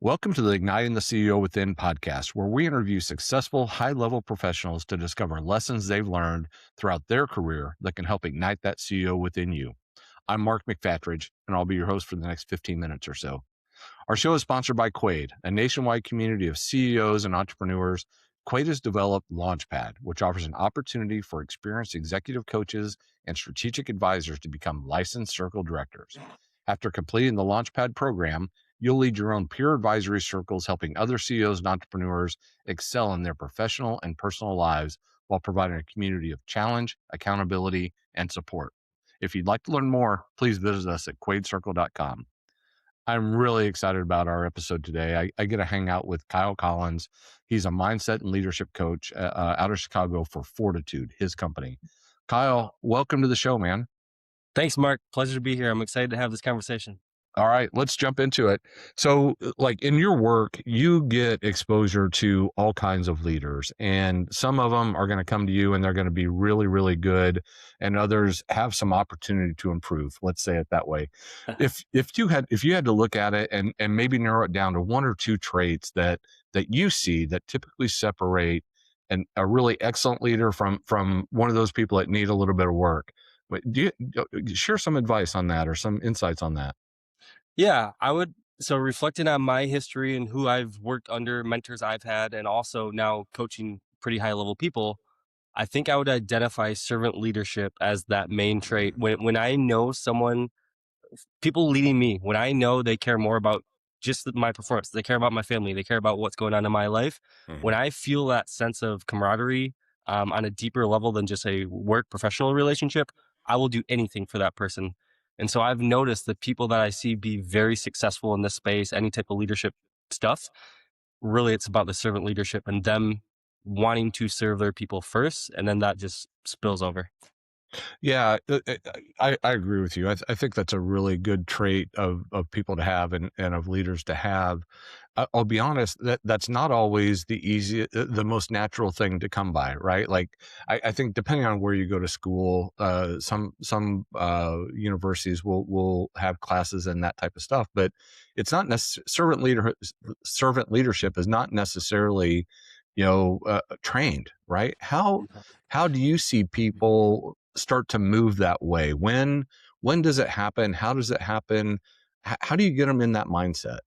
Welcome to the Igniting the CEO Within podcast, where we interview successful, high level professionals to discover lessons they've learned throughout their career that can help ignite that CEO within you. I'm Mark McFatridge, and I'll be your host for the next 15 minutes or so. Our show is sponsored by Quaid, a nationwide community of CEOs and entrepreneurs. Quaid has developed Launchpad, which offers an opportunity for experienced executive coaches and strategic advisors to become licensed circle directors. After completing the Launchpad program, you'll lead your own peer advisory circles, helping other CEOs and entrepreneurs excel in their professional and personal lives while providing a community of challenge, accountability, and support. If you'd like to learn more, please visit us at quaidcircle.com. I'm really excited about our episode today. I get to hang out with Kyle Collins. He's a mindset and leadership coach out of Chicago for Fortitude, his company. Kyle, welcome to the show, man. Thanks, Mark. Pleasure to be here. I'm excited to have this conversation. All right, let's jump into it. So, like in your work, you get exposure to all kinds of leaders, and some of them are going to come to you and they're going to be really, really good, and others have some opportunity to improve. Let's say it that way. If you had to look at it and maybe narrow it down to one or two traits that you see that typically separate a really excellent leader from one of those people that need a little bit of work, but do you share some advice on that or some insights on that? Yeah, I would. So, reflecting on my history and who I've worked under, mentors I've had, and also now coaching pretty high level people, I think I would identify servant leadership as that main trait. When I know someone, people leading me, when I know they care more about just my performance, they care about my family, they care about what's going on in my life. When I feel that sense of camaraderie on a deeper level than just a work professional relationship, I will do anything for that person. And so I've noticed the people that I see be very successful in this space, any type of leadership stuff, really it's about the servant leadership and them wanting to serve their people first. And then that just spills over. Yeah, I agree with you. I think that's a really good trait of people to have and of leaders to have. I'll be honest, that's not always the most natural thing to come by, right? Like I think depending on where you go to school, some universities will have classes and that type of stuff, but it's not necessarily servant leadership is not necessarily trained, right? How do you see people start to move that way? When does it happen? How does it happen? How do you get them in that mindset?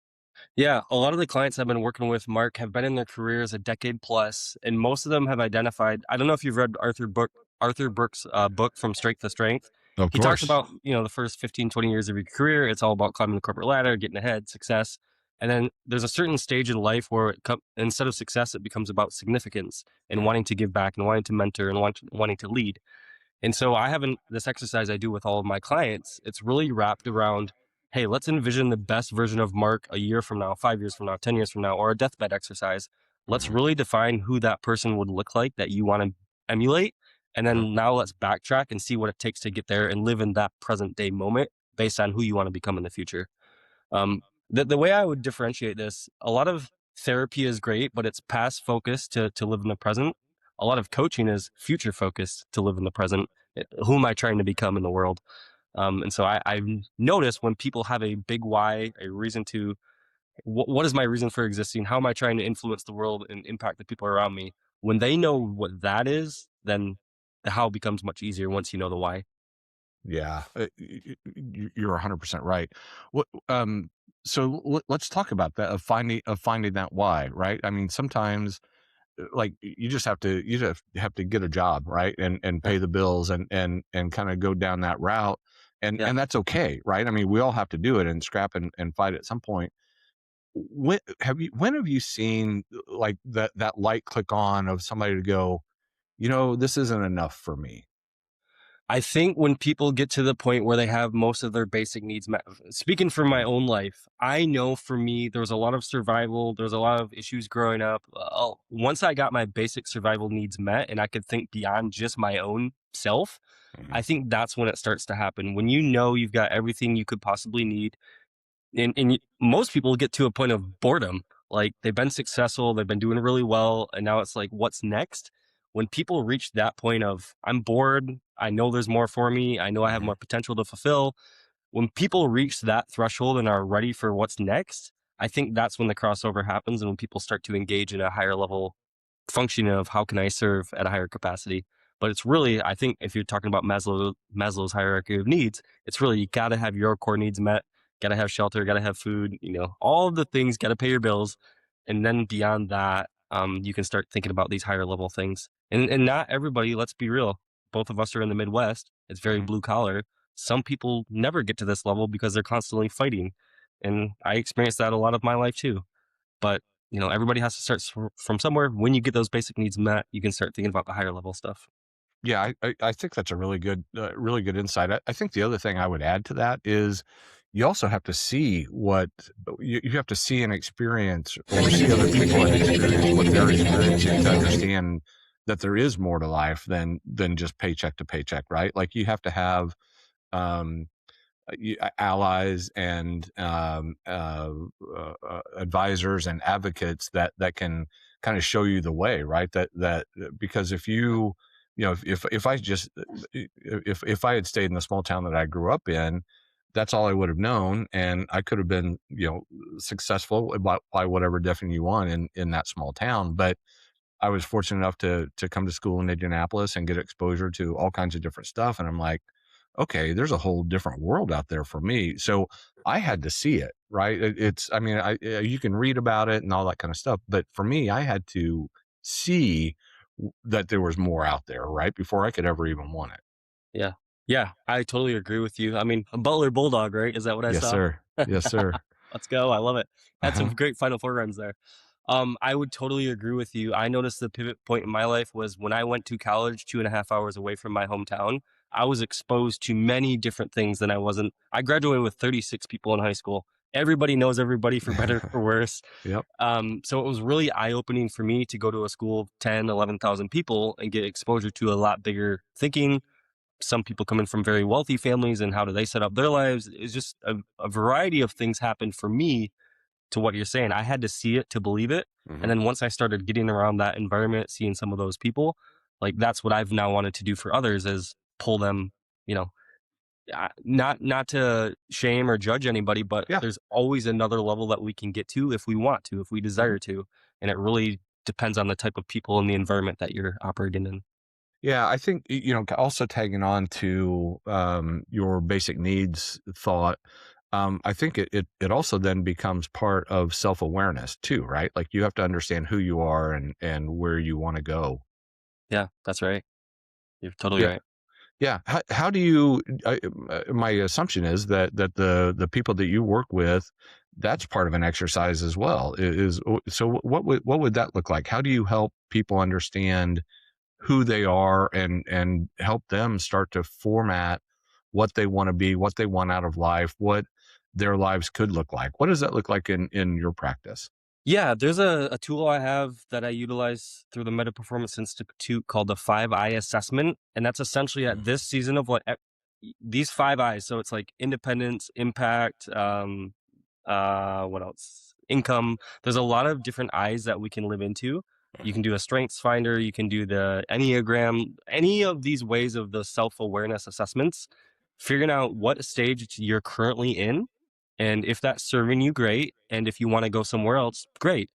Yeah, a lot of the clients I've been working with, Mark, have been in their careers a decade plus, and most of them have identified. I don't know if you've read Arthur Burke's book From Strength to Strength. Of He talks course. about, the first 15, 20 years of your career. It's all about climbing the corporate ladder, getting ahead, success. And then there's a certain stage in life where instead of success, it becomes about significance and wanting to give back and wanting to mentor and wanting to lead. And so this exercise I do with all of my clients, it's really wrapped around, hey, let's envision the best version of Mark a year from now, 5 years from now, 10 years from now, or a deathbed exercise. Let's Mhm. really define who that person would look like that you want to emulate. And then now let's backtrack and see what it takes to get there and live in that present day moment based on who you want to become in the future. The way I would differentiate this, a lot of therapy is great, but it's past focused to live in the present. A lot of coaching is future focused to live in the present. Who am I trying to become in the world? And so I've noticed when people have a big why, a reason to, what is my reason for existing? How am I trying to influence the world and impact the people around me? When they know what that is, then the how becomes much easier once you know the why. Yeah, you're 100% right. What so let's talk about that of finding that why, right? I mean, sometimes like you just have to get a job, right? And Yeah. pay the bills and kind of go down that route. And Yeah. and that's okay, right? I mean, we all have to do it and scrap and fight at some point. When have you seen like that light click on of somebody to go, this isn't enough for me? I think when people get to the point where they have most of their basic needs met, speaking from my own life, I know for me, there was a lot of survival. There was a lot of issues growing up. Once I got my basic survival needs met and I could think beyond just my own self, Mhm. I think that's when it starts to happen. When you know you've got everything you could possibly need, and most people get to a point of boredom. Like they've been successful, they've been doing really well, and now it's like, what's next? When people reach that point of, I'm bored, I know there's more for me, I know I have Mhm. more potential to fulfill. When people reach that threshold and are ready for what's next, I think that's when the crossover happens and when people start to engage in a higher level functioning of how can I serve at a higher capacity. But it's really, I think, if you're talking about Maslow's hierarchy of needs, it's really you got to have your core needs met, got to have shelter, got to have food, all of the things, got to pay your bills, and then beyond that, you can start thinking about these higher level things. And not everybody. Let's be real. Both of us are in the Midwest. It's very Mhm. blue collar. Some people never get to this level because they're constantly fighting, and I experienced that a lot of my life too. But, everybody has to start from somewhere. When you get those basic needs met, you can start thinking about the higher level stuff. Yeah, I think that's a really good insight. I think the other thing I would add to that is you also have to see what you have to see and experience or see other people and experience what they're experiencing to understand that there is more to life than just paycheck to paycheck, right? Like you have to have um, allies and advisors and advocates that can kind of show you the way, right? That because if if I just if I had stayed in the small town that I grew up in, that's all I would have known, and I could have been successful by whatever definition you want in that small town, but I was fortunate enough to come to school in Indianapolis and get exposure to all kinds of different stuff, and I'm like, okay, there's a whole different world out there for me. So I had to see it, right? It's, I mean, you can read about it and all that kind of stuff, but for me, I had to see that there was more out there, right, before I could ever even want it. Yeah. Yeah, I totally agree with you. I mean, a Butler Bulldog, right? Is that what I Yes, saw? sir. Yes, sir. Let's go. I love it. Had some Uh-huh. great Final Four runs there. I would totally agree with you. I noticed the pivot point in my life was when I went to college 2.5 hours away from my hometown. I was exposed to many different things than I wasn't. I graduated with 36 people in high school. Everybody knows everybody for better for worse. Yep. So it was really eye opening for me to go to a school of 10, 11,000 people and get exposure to a lot bigger thinking, some people coming from very wealthy families and how do they set up their lives. It's just a variety of things happened for me to what you're saying. I had to see it to believe it. And Hmm. then once I started getting around that environment, seeing some of those people, like that's what I've now wanted to do for others is pull them, you know, not to shame or judge anybody, but Yeah. there's always another level that we can get to if we want to, if we Mhm. desire to. And it really depends on the type of people and the environment that you're operating in. Yeah, I think also tagging on to your basic needs thought. I think it also then becomes part of self awareness too, right? Like you have to understand who you are and where you want to go. Yeah, that's right. You're totally Yeah, right. yeah. How do you? My assumption is that the people that you work with, that's part of an exercise as well. So what would that look like? How do you help people understand who they are and help them start to format what they want to be, what they want out of life, what their lives could look like? What does that look like in your practice? Yeah, there's a tool I have that I utilize through the Meta Performance Institute called the 5 I assessment. And that's essentially at this season of these 5 I's. So it's like independence, impact, what else? Income. There's a lot of different I's that we can live into. You can do a strengths finder, you can do the Enneagram, any of these ways of the self-awareness assessments, figuring out what stage you're currently in. And if that's serving you, great. And if you want to go somewhere else, great.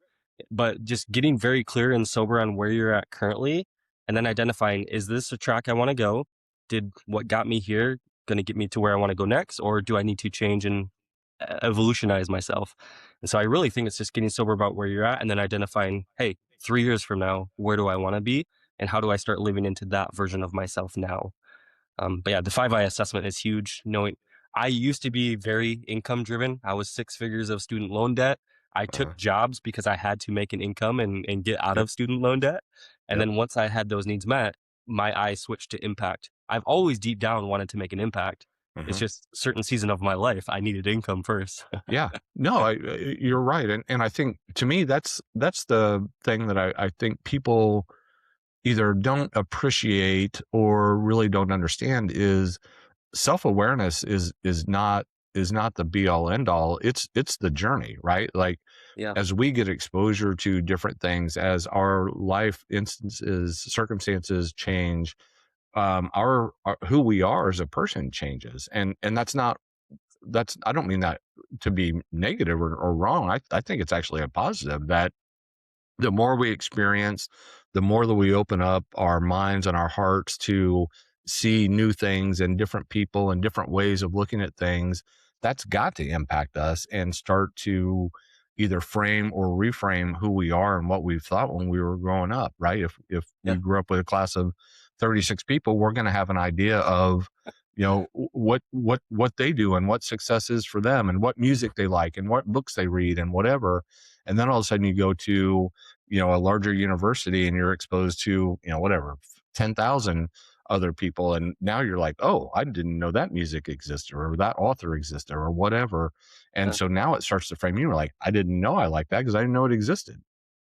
But just getting very clear and sober on where you're at currently, and then identifying, is this a track I want to go? Did what got me here going to get me to where I want to go next? Or do I need to change and evolutionize myself? And so I really think it's just getting sober about where you're at and then identifying, hey, 3 years from now, where do I want to be? And how do I start living into that version of myself now? But yeah, the 5 I assessment is huge. Knowing I used to be very income driven. I was 6 figures of student loan debt. I Uh, took jobs because I had to make an income and get out yep, of student loan debt. And yep. then once I had those needs met, my eye switched to impact. I've always deep down wanted to make an impact. It's Hmm. just certain season of my life, I needed income first. Yeah, no, you're right, and I think to me that's the thing that I think people either don't appreciate or really don't understand is self-awareness is not the be all end all. It's the journey, right? Like Yeah. as we get exposure to different things, as our life instances, circumstances change, our who we are as a person changes, and that's not that's I don't mean that to be negative or wrong. I think it's actually a positive that the more we experience, the more that we open up our minds and our hearts to see new things and different people and different ways of looking at things, that's got to impact us and start to either frame or reframe who we are and what we thought when we were growing up, right? If we Yeah, grew up with a class of 36 people, we're going to have an idea of what they do and what success is for them and what music they like and what books they read and whatever. And then all of a sudden you go to a larger university and you're exposed to whatever 10,000 other people, and now you're like, oh, I didn't know that music existed or that author existed or whatever. And yeah. so now it starts to frame you like, I didn't know I liked that because I didn't know it existed.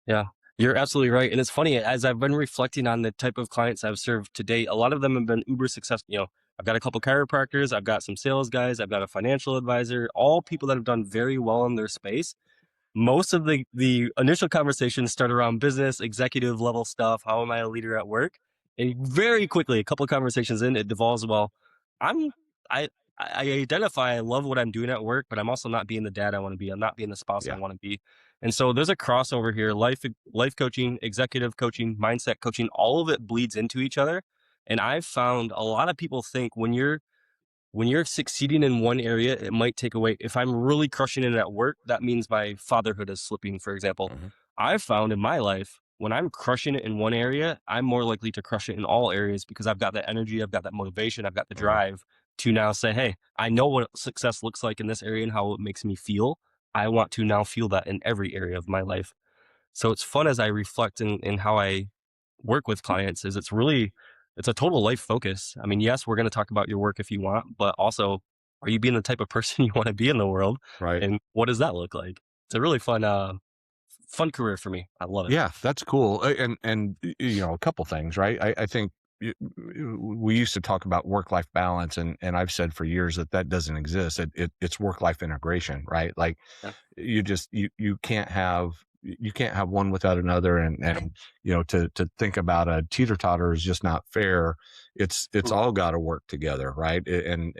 Yeah, you're absolutely right. And it's funny, as I've been reflecting on the type of clients I've served to date, a lot of them have been uber successful. I've got a couple chiropractors, I've got some sales guys, I've got a financial advisor, all people that have done very well in their space. Most of the initial conversations start around business, executive level stuff. How am I a leader at work? And very quickly, a couple of conversations in, it devolves. Well, I'm I I identify I love what I'm doing at work, but I'm also not being the dad I want to be. I'm not being the spouse I Yeah. want to be. And so there's a crossover here. Life coaching, executive coaching, mindset coaching, all of it bleeds into each other. And I've found a lot of people think when you're succeeding in one area, it might take away. If I'm really crushing it at work, that means my fatherhood is slipping, for example. Mhm. I've found in my life, when I'm crushing it in one area, I'm more likely to crush it in all areas because I've got that energy, I've got that motivation, I've got the Mhm. drive to now say, hey, I know what success looks like in this area and how it makes me feel. I want to now feel that in every area of my life. So it's fun as I reflect in how I work with clients is it's a total life focus. I mean, yes, we're going to talk about your work if you want, but also are you being the type of person you want to be in the world? Right. And what does that look like? It's a really fun career for me. I love it. Yeah, that's cool. A couple things, right? I think we used to talk about work-life balance, and I've said for years that doesn't exist. It's work-life integration, right? Like Yeah. you can't have one without another, and to think about a teeter-totter is just not fair. It's Mm. all got to work together, right?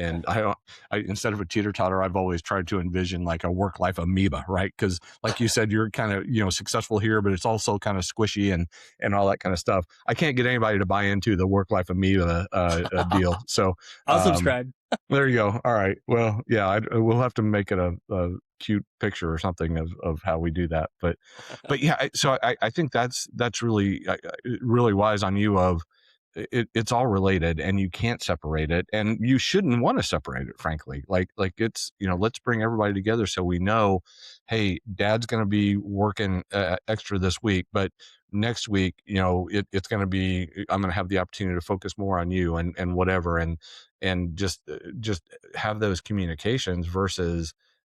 Yeah. And I instead of a teeter-totter, I've always tried to envision like a work-life amoeba, right? Because like you said, you're kind of successful here, but it's also kind of squishy and all that kind of stuff. I can't get anybody to buy into the work-life amoeba deal. So I'll um, subscribe. there you go. All right. Well, yeah, we'll have to make it a cute picture or something of how we do that. But yeah, so I think that's really really wise on you. Of it's all related, and you can't separate it, and you shouldn't want to separate it. Frankly, like it's let's bring everybody together so we know, hey, Dad's going to be working extra this week, but next week, it's going to be I'm going to have the opportunity to focus more on you and whatever, and just have those communications versus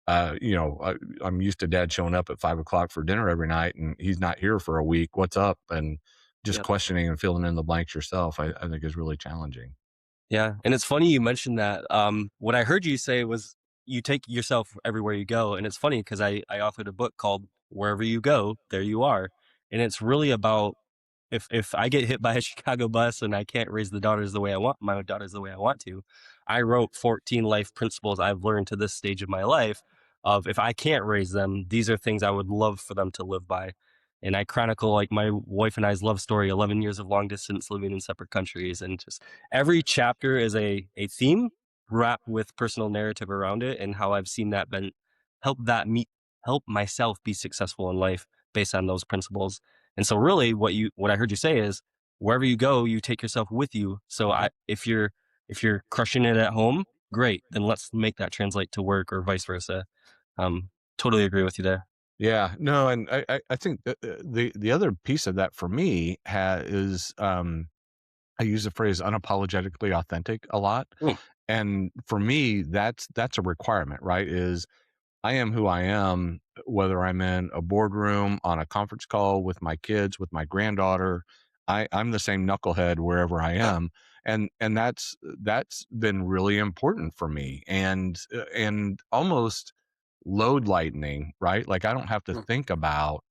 I'm used to Dad showing up at 5 o'clock for dinner every night and he's not here for a week. What's up? And just Yep. questioning and filling in the blanks yourself, I think is really challenging. Yeah. And it's funny you mentioned that. What I heard you say was you take yourself everywhere you go. And it's funny because I authored a book called Wherever You Go, There You Are. And it's really about if I get hit by a Chicago bus and I can't raise my daughters the way I want to, I wrote 14 life principles I've learned to this stage of my life of if I can't raise them, these are things I would love for them to live by. And I chronicle like my wife and I's love story, 11 years of long distance living in separate countries. And just every chapter is a theme wrapped with personal narrative around it and how I've seen that been help that me help myself be successful in life based on those principles. And so really what I heard you say is wherever you go, you take yourself with you. So Mhm. if you're crushing it at home, great. Then let's make that translate to work or vice versa. Um, totally agree with you there. Yeah, no, and I think the other piece of that for me is I use the phrase unapologetically authentic a lot, Mm, and for me that's a requirement, right? Is I am who I am, whether I'm in a boardroom, on a conference call with my kids, with my granddaughter. I'm the same knucklehead wherever I am, and that's been really important for me, and almost load lightening, right? Like I don't have to mm, think about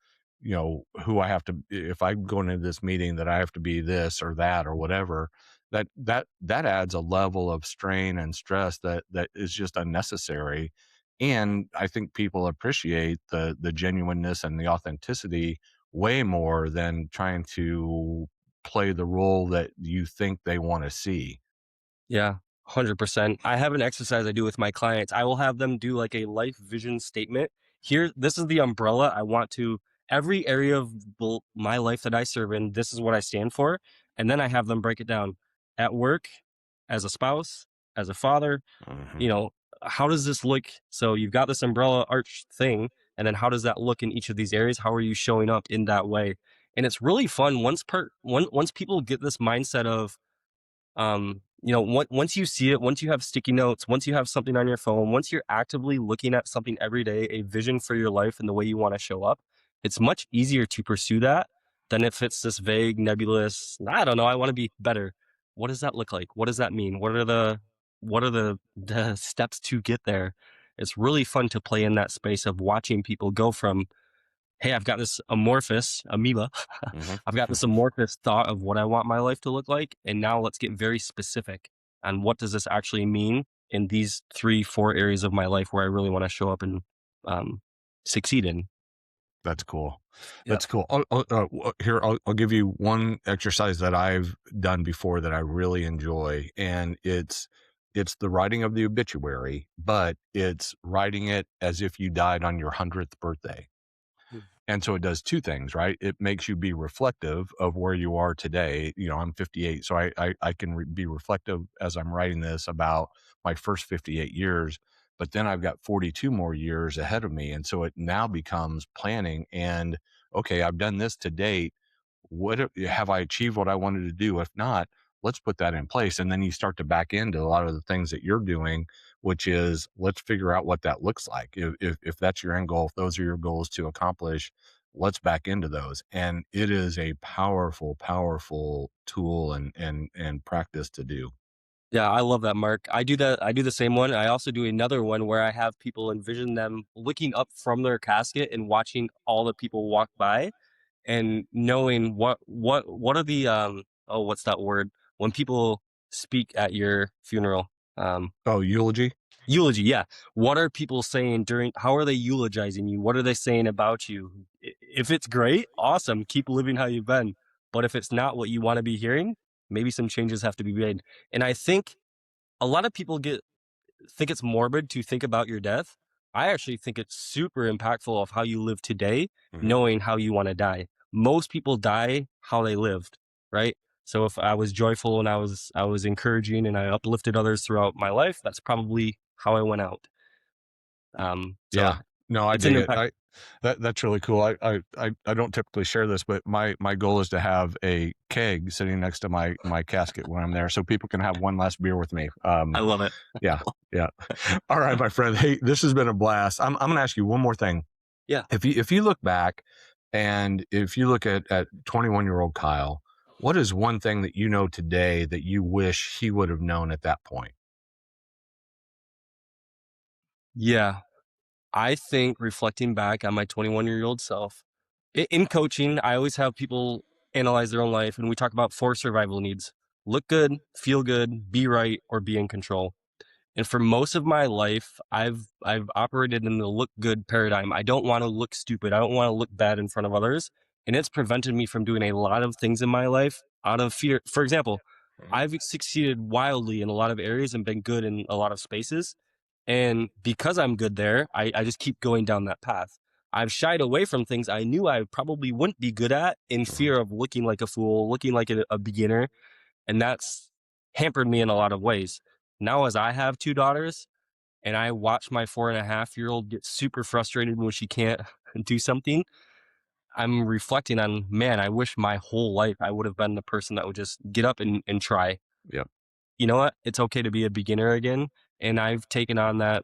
who I have to if I'm going into this meeting that I have to be this or that or whatever. that adds a level of strain and stress that is just unnecessary. And I think people appreciate the genuineness and the authenticity way more than trying to play the role that you think they want to see. Yeah, 100%. I have an exercise I do with my clients. I will have them do like a life vision statement. Here, this is the umbrella I want to, every area of my life that I serve in, this is what I stand for. And then I have them break it down at work, as a spouse, as a father, Mhm. you know, how does this look? So you've got this umbrella arch thing, and then how does that look in each of these areas? How are you showing up in that way? And it's really fun once people get this mindset of once you see it, once you have sticky notes, once you have something on your phone, once you're actively looking at something every day, a vision for your life and the way you want to show up, it's much easier to pursue that than if it's this vague, nebulous, I don't know, I want to be better. What does that look like? What does that mean? What are the steps to get there? It's really fun to play in that space of watching people go from, hey, I've got this amorphous amoeba. Mhm. I've got this amorphous thought of what I want my life to look like. And now let's get very specific on what does this actually mean in these 3, 4 areas of my life where I really want to show up and um, succeed in. That's cool. Yeah. That's cool. Here, I'll give you one exercise that I've done before that I really enjoy, and it's the writing of the obituary, but it's writing it as if you died on your 100th birthday. Mm. And so it does two things, right? It makes you be reflective of where you are today. You know, I'm 58, so I can be reflective as I'm writing this about my first 58 years, but then I've got 42 more years ahead of me. And so it now becomes planning and, okay, I've done this to date. Have I achieved what I wanted to do? If not, let's put that in place. And then you start to back into a lot of the things that you're doing, which is let's figure out what that looks like. If that's your end goal, if those are your goals to accomplish, let's back into those. And it is a powerful, powerful tool and practice to do. Yeah, I love that, Mark. I do that. I do the same one. I also do another one where I have people envision them looking up from their casket and watching all the people walk by and knowing what are the what's that word when people speak at your funeral, Oh, eulogy. eulogy. Yeah, what are people saying during, how are they eulogizing you, what are they saying about you? If it's great, awesome, keep living how you've been. But if it's not what you want to be hearing, maybe some changes have to be made. And I think a lot of people think it's morbid to think about your death. I actually think it's super impactful of how you live today, Hmm. knowing how you want to die. Most people die how they lived, right? So if I was joyful and I was encouraging and I uplifted others throughout my life, that's probably how I went out. So Yeah. No, I it's an dig it. impact. That's really cool. I don't typically share this, but my goal is to have a keg sitting next to my casket when I'm there, so people can have one last beer with me. I love it. Yeah, yeah. All right, my friend. Hey, this has been a blast. I'm going to ask you one more thing. Yeah. If you look back, and if you look at 21-year-old Kyle, what is one thing that you know today that you wish he would have known at that point? Yeah. I think reflecting back on my 21-year-old self, in coaching, I always have people analyze their own life, and we talk about 4 survival needs: look good, feel good, be right, or be in control. And for most of my life, I've operated in the look good paradigm. I don't want to look stupid. I don't want to look bad in front of others. And it's prevented me from doing a lot of things in my life out of fear. For example, Mhm. I've succeeded wildly in a lot of areas and been good in a lot of spaces. And because I'm good there, I just keep going down that path. I've shied away from things I knew I probably wouldn't be good at in Mhm. fear of looking like a fool, looking like a beginner. And that's hampered me in a lot of ways. Now, as I have 2 daughters and I watch my 4.5-year-old get super frustrated when she can't do something, I'm reflecting on, man, I wish my whole life I would have been the person that would just get up and try. Yep. You know what? It's okay to be a beginner again. And I've taken on that,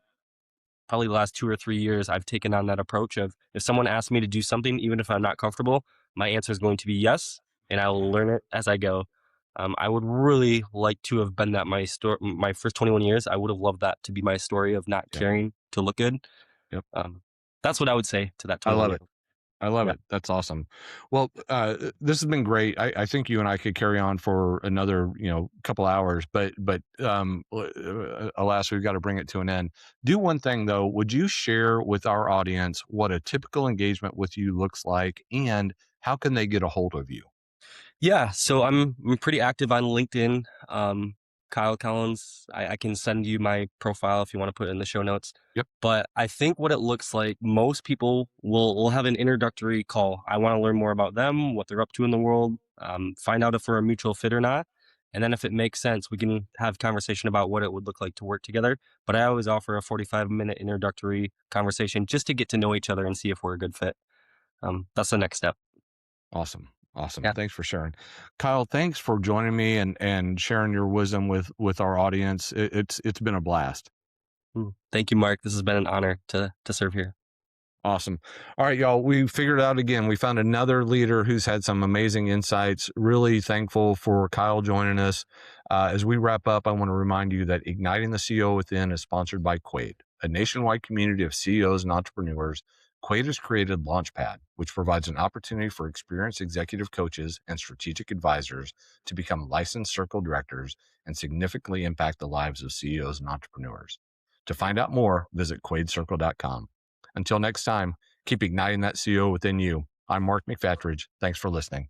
probably the last 2 or 3 years. I've taken on that approach of, if someone asks me to do something, even if I'm not comfortable, my answer is going to be yes, and I will learn it as I go. I would really like to have been that my first 21 years. I would have loved that to be my story of not Yep. caring to look good. Yep. Um, that's what I would say to that I 21 love year it. old. I love Yeah. it. That's awesome. Well, this has been great. I think you and I could carry on for another, couple hours, but alas, we've got to bring it to an end. Do one thing though. Would you share with our audience what a typical engagement with you looks like, and how can they get a hold of you? Yeah, so I'm pretty active on LinkedIn. Kyle Collins. I can send you my profile if you want to put it in the show notes. Yep. But I think what it looks like, most people will have an introductory call. I want to learn more about them, what they're up to in the world, find out if we're a mutual fit or not. And then if it makes sense, we can have conversation about what it would look like to work together. But I always offer a 45-minute introductory conversation just to get to know each other and see if we're a good fit. That's the next step. Awesome. Awesome. Yeah. Thanks for sharing. Kyle, thanks for joining me and sharing your wisdom with our audience. It's been a blast. Thank you, Mark. This has been an honor to serve here. Awesome. All right, y'all. We figured out again. We found another leader who's had some amazing insights. Really thankful for Kyle joining us. As we wrap up, I want to remind you that Igniting the CEO Within is sponsored by Quaid, a nationwide community of CEOs and entrepreneurs. Quaid has created Launchpad, which provides an opportunity for experienced executive coaches and strategic advisors to become licensed circle directors and significantly impact the lives of CEOs and entrepreneurs. To find out more, visit quaidcircle.com. Until next time, keep igniting that CEO within you. I'm Mark McFatridge. Thanks for listening.